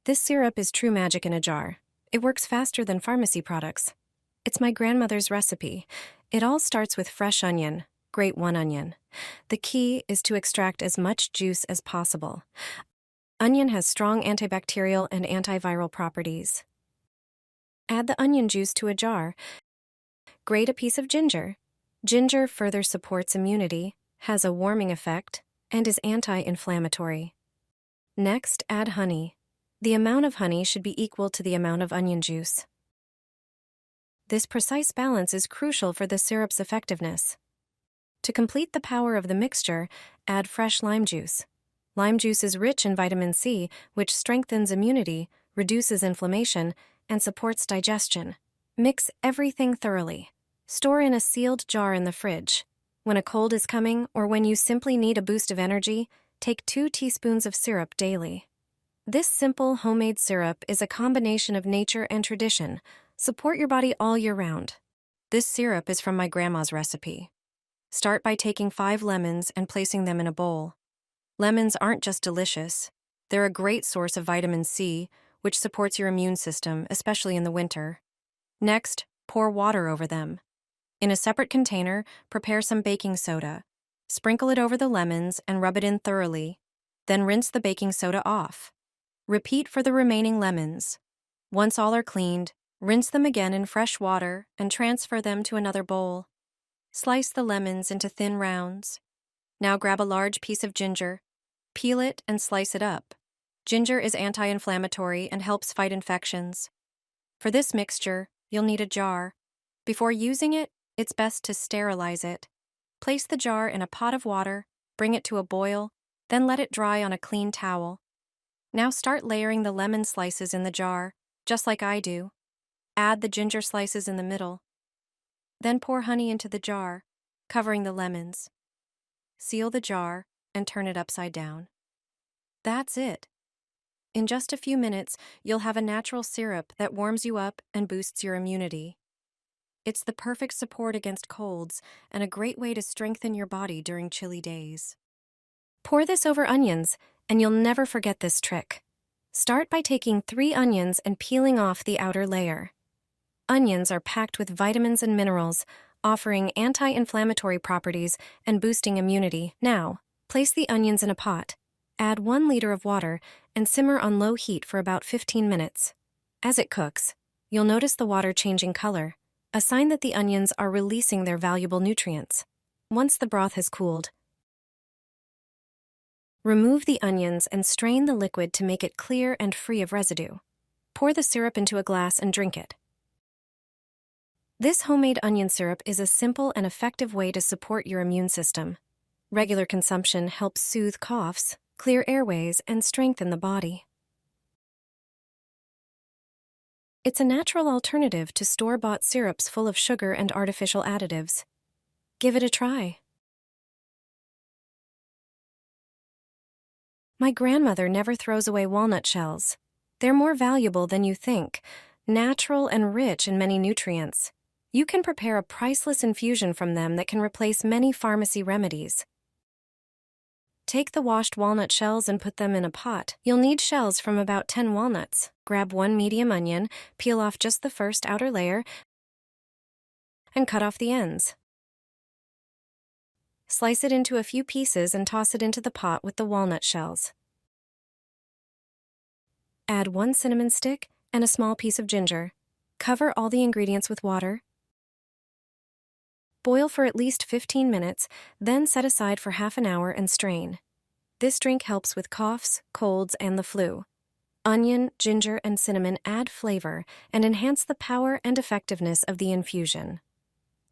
This syrup is true magic in a jar. It works faster than pharmacy products. It's my grandmother's recipe. It all starts with fresh onion. Grate one onion. The key is to extract as much juice as possible. Onion has strong antibacterial and antiviral properties. Add the onion juice to a jar. Grate a piece of ginger. Ginger further supports immunity, has a warming effect, and is anti-inflammatory. Next, add honey. The amount of honey should be equal to the amount of onion juice. This precise balance is crucial for the syrup's effectiveness. To complete the power of the mixture, add fresh lime juice. Lime juice is rich in vitamin C, which strengthens immunity, reduces inflammation, and supports digestion. Mix everything thoroughly. Store in a sealed jar in the fridge. When a cold is coming or when you simply need a boost of energy, take 2 teaspoons of syrup daily. This simple homemade syrup is a combination of nature and tradition. Support your body all year round. This syrup is from my grandma's recipe. Start by taking 5 lemons and placing them in a bowl. Lemons aren't just delicious. They're a great source of vitamin C, which supports your immune system, especially in the winter. Next, pour water over them. In a separate container, prepare some baking soda. Sprinkle it over the lemons and rub it in thoroughly. Then rinse the baking soda off. Repeat for the remaining lemons. Once all are cleaned, rinse them again in fresh water and transfer them to another bowl. Slice the lemons into thin rounds. Now grab a large piece of ginger. Peel it and slice it up. Ginger is anti-inflammatory and helps fight infections. For this mixture, you'll need a jar. Before using it, it's best to sterilize it. Place the jar in a pot of water, bring it to a boil, then let it dry on a clean towel. Now start layering the lemon slices in the jar, just like I do. Add the ginger slices in the middle. Then pour honey into the jar, covering the lemons. Seal the jar and turn it upside down. That's it. In just a few minutes, you'll have a natural syrup that warms you up and boosts your immunity. It's the perfect support against colds and a great way to strengthen your body during chilly days. Pour this over onions, and you'll never forget this trick. Start by taking 3 onions and peeling off the outer layer. Onions are packed with vitamins and minerals, offering anti-inflammatory properties and boosting immunity. Now, place the onions in a pot. Add 1 liter of water and simmer on low heat for about 15 minutes. As it cooks, you'll notice the water changing color, a sign that the onions are releasing their valuable nutrients. Once the broth has cooled, remove the onions and strain the liquid to make it clear and free of residue. Pour the syrup into a glass and drink it. This homemade onion syrup is a simple and effective way to support your immune system. Regular consumption helps soothe coughs, clear airways, and strengthen the body. It's a natural alternative to store-bought syrups full of sugar and artificial additives. Give it a try. My grandmother never throws away walnut shells. They're more valuable than you think, natural and rich in many nutrients. You can prepare a priceless infusion from them that can replace many pharmacy remedies. Take the washed walnut shells and put them in a pot. You'll need shells from about 10 walnuts. Grab 1 medium onion, peel off just the first outer layer, and cut off the ends. Slice it into a few pieces and toss it into the pot with the walnut shells. Add 1 cinnamon stick and a small piece of ginger. Cover all the ingredients with water. Boil for at least 15 minutes, then set aside for half an hour and strain. This drink helps with coughs, colds, and the flu. Onion, ginger, and cinnamon add flavor and enhance the power and effectiveness of the infusion.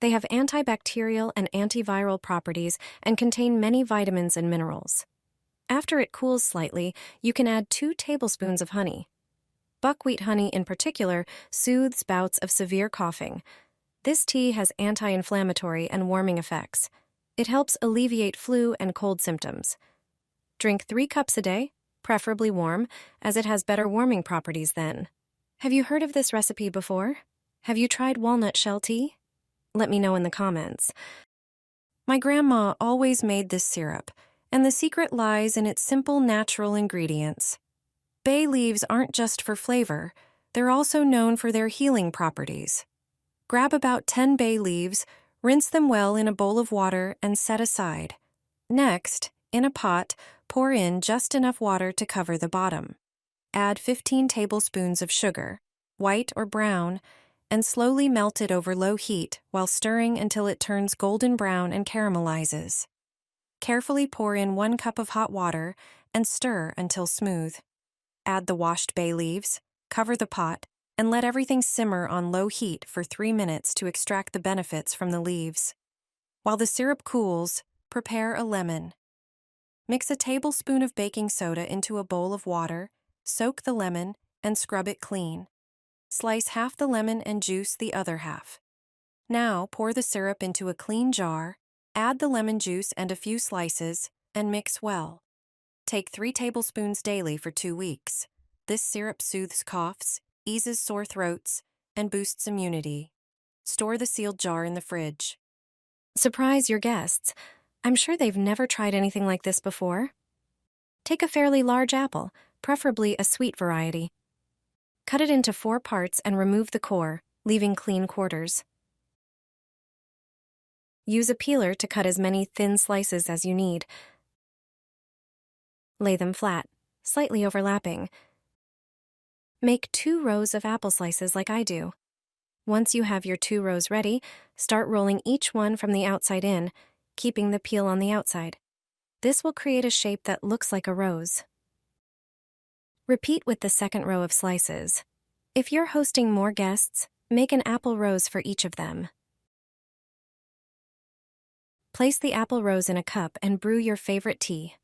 They have antibacterial and antiviral properties and contain many vitamins and minerals. After it cools slightly, you can add 2 tablespoons of honey. Buckwheat honey in particular soothes bouts of severe coughing. This tea has anti-inflammatory and warming effects. It helps alleviate flu and cold symptoms. Drink 3 cups a day, preferably warm, as it has better warming properties then. Have you heard of this recipe before? Have you tried walnut shell tea? Let me know in the comments. My grandma always made this syrup, and the secret lies in its simple natural ingredients. Bay leaves aren't just for flavor, they're also known for their healing properties. Grab about 10 bay leaves, rinse them well in a bowl of water, and set aside. Next, in a pot, pour in just enough water to cover the bottom. Add 15 tablespoons of sugar, white or brown, and slowly melt it over low heat while stirring until it turns golden brown and caramelizes. Carefully pour in 1 cup of hot water and stir until smooth. Add the washed bay leaves, cover the pot, and let everything simmer on low heat for 3 minutes to extract the benefits from the leaves. While the syrup cools, prepare a lemon. Mix a tablespoon of baking soda into a bowl of water, soak the lemon, and scrub it clean. Slice half the lemon and juice the other half. Now pour the syrup into a clean jar, add the lemon juice and a few slices, and mix well. Take 3 tablespoons daily for 2 weeks. This syrup soothes coughs, eases sore throats, and boosts immunity. Store the sealed jar in the fridge. Surprise your guests. I'm sure they've never tried anything like this before. Take a fairly large apple, preferably a sweet variety. Cut it into 4 parts and remove the core, leaving clean quarters. Use a peeler to cut as many thin slices as you need. Lay them flat, slightly overlapping. Make 2 rows of apple slices like I do. Once you have your 2 rows ready, start rolling each one from the outside in, keeping the peel on the outside. This will create a shape that looks like a rose. Repeat with the second row of slices. If you're hosting more guests, make an apple rose for each of them. Place the apple rose in a cup and brew your favorite tea.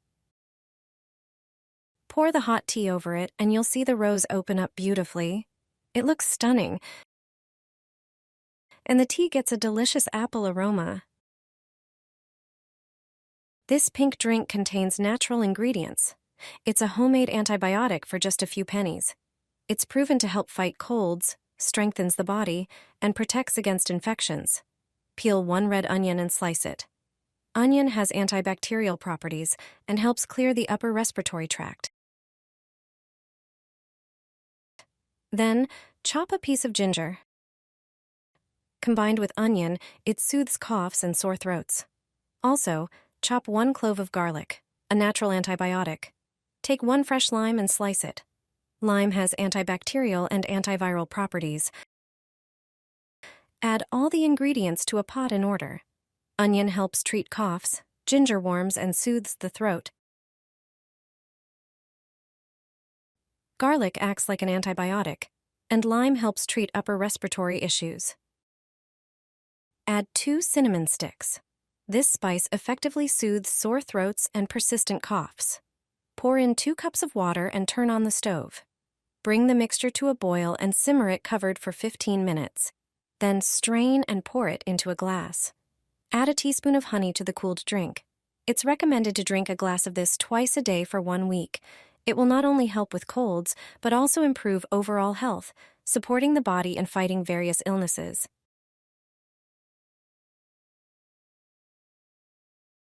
Pour the hot tea over it and you'll see the rose open up beautifully. It looks stunning. And the tea gets a delicious apple aroma. This pink drink contains natural ingredients. It's a homemade antibiotic for just a few pennies. It's proven to help fight colds, strengthens the body, and protects against infections. Peel 1 red onion and slice it. Onion has antibacterial properties and helps clear the upper respiratory tract. Then, chop a piece of ginger. Combined with onion, it soothes coughs and sore throats. Also, chop 1 clove of garlic, a natural antibiotic. Take 1 fresh lime and slice it. Lime has antibacterial and antiviral properties. Add all the ingredients to a pot in order. Onion helps treat coughs, ginger warms and soothes the throat. Garlic acts like an antibiotic, and lime helps treat upper respiratory issues. Add 2 cinnamon sticks. This spice effectively soothes sore throats and persistent coughs. Pour in 2 cups of water and turn on the stove. Bring the mixture to a boil and simmer it covered for 15 minutes. Then strain and pour it into a glass. Add a teaspoon of honey to the cooled drink. It's recommended to drink a glass of this twice a day for 1 week. It will not only help with colds, but also improve overall health, supporting the body and fighting various illnesses.